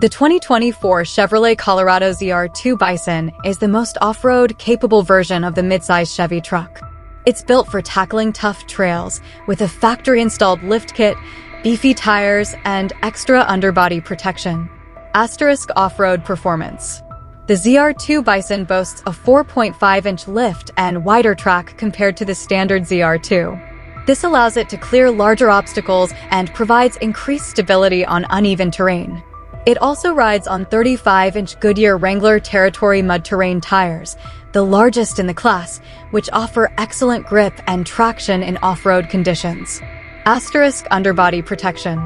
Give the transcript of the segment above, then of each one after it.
The 2024 Chevrolet Colorado ZR2 Bison is the most off-road capable version of the midsize Chevy truck. It's built for tackling tough trails with a factory-installed lift kit, beefy tires, and extra underbody protection. Asterisk off-road performance. The ZR2 Bison boasts a 4.5-inch lift and wider track compared to the standard ZR2. This allows it to clear larger obstacles and provides increased stability on uneven terrain. It also rides on 35-inch Goodyear Wrangler Territory mud terrain tires, the largest in the class, which offer excellent grip and traction in off-road conditions. Asterisk underbody protection.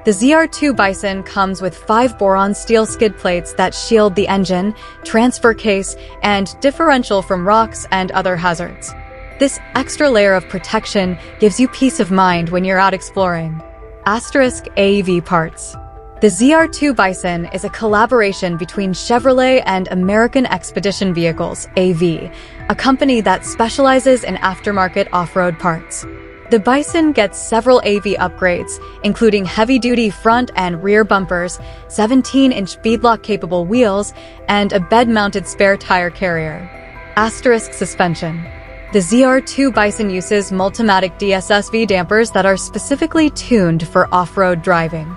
The ZR2 Bison comes with 5 Boron steel skid plates that shield the engine, transfer case, and differential from rocks and other hazards. This extra layer of protection gives you peace of mind when you're out exploring. Asterisk AEV parts. The ZR2 Bison is a collaboration between Chevrolet and American Expedition Vehicles, AV, a company that specializes in aftermarket off-road parts. The Bison gets several AV upgrades, including heavy-duty front and rear bumpers, 17-inch beadlock-capable wheels, and a bed-mounted spare tire carrier. Asterisk suspension. The ZR2 Bison uses Multimatic DSSV dampers that are specifically tuned for off-road driving.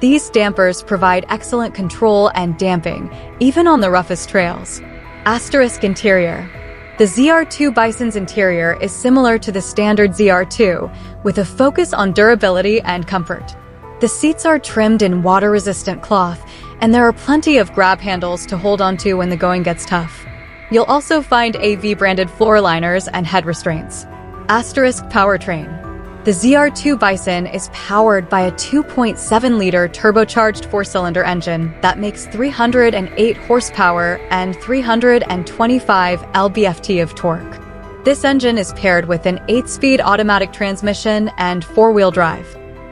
These dampers provide excellent control and damping, even on the roughest trails. Asterisk interior. The ZR2 Bison's interior is similar to the standard ZR2, with a focus on durability and comfort. The seats are trimmed in water-resistant cloth, and there are plenty of grab handles to hold onto when the going gets tough. You'll also find AV-branded floor liners and head restraints. Asterisk powertrain. The ZR2 Bison is powered by a 2.7-liter turbocharged 4-cylinder engine that makes 308 horsepower and 325 lb-ft of torque. This engine is paired with an 8-speed automatic transmission and 4-wheel drive.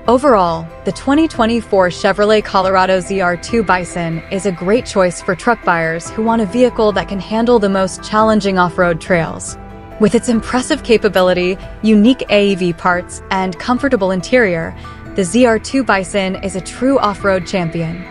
Overall, the 2024 Chevrolet Colorado ZR2 Bison is a great choice for truck buyers who want a vehicle that can handle the most challenging off-road trails. With its impressive capability, unique AEV parts, and comfortable interior, the ZR2 Bison is a true off-road champion.